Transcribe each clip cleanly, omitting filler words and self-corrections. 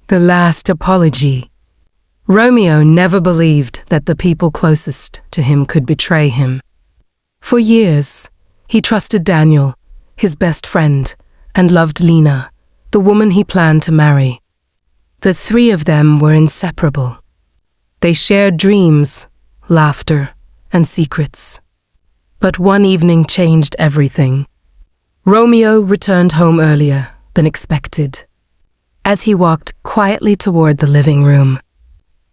The last apology. Romeo never believed that the people closest to him could betray him. For years, he trusted Daniel, his best friend, and loved Lena, the woman he planned to marry. The three of them were inseparable. They shared dreams, laughter, and secrets. But one evening changed everything. Romeo returned home earlier than expected. As he walked quietly toward the living room,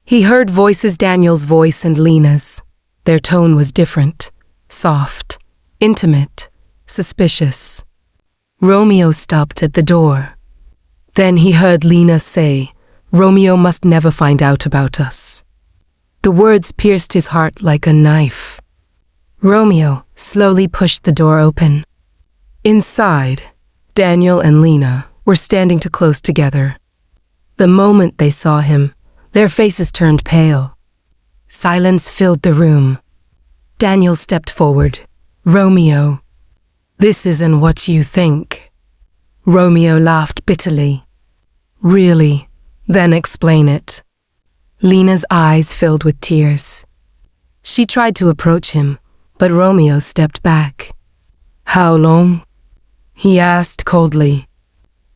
he heard voices, Daniel's voice and Lena's. Their tone was different, soft, intimate, suspicious. Romeo stopped at the door. Then he heard Lena say, "Romeo must never find out about us." The words pierced his heart like a knife. Romeo slowly pushed the door open. Inside, Daniel and Lena were standing too close together. The moment they saw him, their faces turned pale. Silence filled the room. Daniel stepped forward. "Romeo, this isn't what you think." Romeo laughed bitterly. "Really? Then explain it." Lena's eyes filled with tears. She tried to approach him, but Romeo stepped back. "How long?" he asked coldly.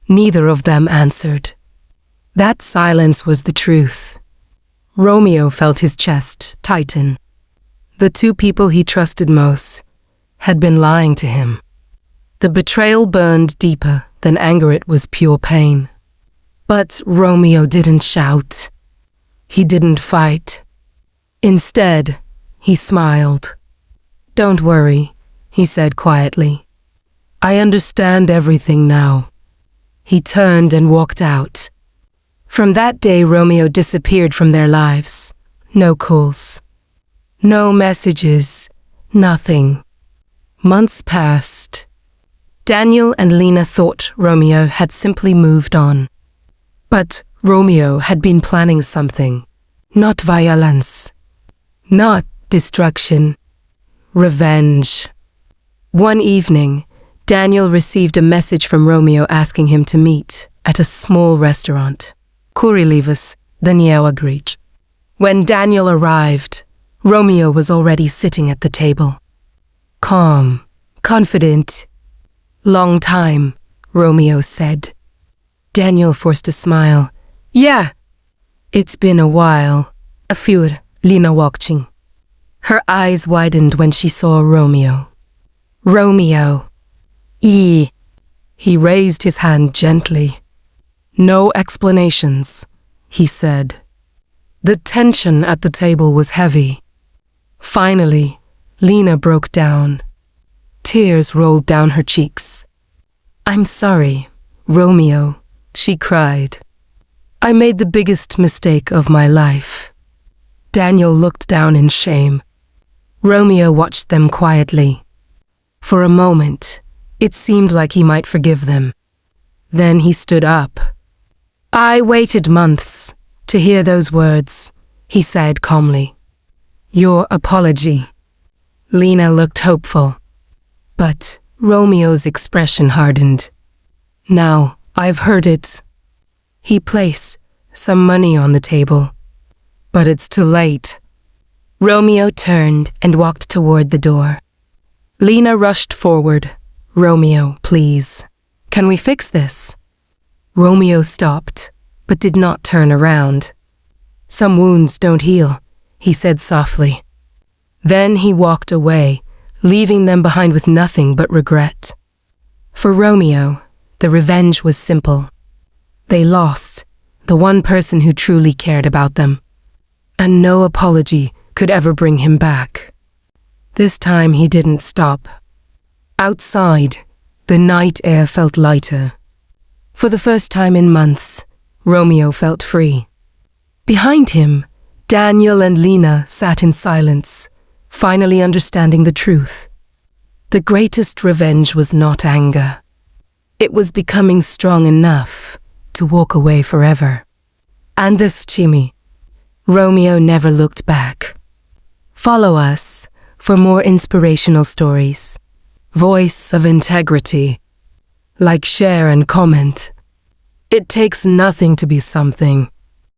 Neither of them answered. That silence was the truth. Romeo felt his chest tighten. The two people he trusted most had been lying to him. The betrayal burned deeper than anger. It was pure pain. But Romeo didn't shout. He didn't fight. Instead, he smiled. "Don't worry," he said quietly. "I understand everything now." He turned and walked out. From that day, Romeo disappeared from their lives. No calls. No messages. Nothing. Months passed. Daniel and Lena thought Romeo had simply moved on. But Romeo had been planning something. Not violence. Not destruction. Revenge. One evening, Daniel received a message from Romeo asking him to meet at a small restaurant. Kurylivas, Daniel agreed. When Daniel arrived, Romeo was already sitting at the table. Calm, confident. "Long time," Romeo said. Daniel forced a smile. "Yeah, it's been a while." Afur, Lena watching. Her eyes widened when she saw Romeo. "Romeo." He raised his hand gently. "No explanations," he said. The tension at the table was heavy. Finally, Lena broke down. Tears rolled down her cheeks. "I'm sorry, Romeo," she cried. "I made the biggest mistake of my life." Daniel looked down in shame. Romeo watched them quietly. For a moment, it seemed like he might forgive them. Then he stood up. "I waited months to hear those words," he said calmly. "Your apology." Lena looked hopeful. But Romeo's expression hardened. "Now I've heard it." He placed some money on the table. "But it's too late." Romeo turned and walked toward the door. Lena rushed forward. "Romeo, please. Can we fix this?" Romeo stopped, but did not turn around. "Some wounds don't heal," he said softly. Then he walked away, leaving them behind with nothing but regret. For Romeo, the revenge was simple. They lost the one person who truly cared about them, and no apology could ever bring him back. This time he didn't stop. Outside, the night air felt lighter. For the first time in months, Romeo felt free. Behind him, Daniel and Lena sat in silence, finally understanding the truth. The greatest revenge was not anger. It was becoming strong enough to walk away forever. And this Chimi, Romeo never looked back. Follow us for more inspirational stories. Voice of Integrity. Like, share, and comment. It takes nothing to be something.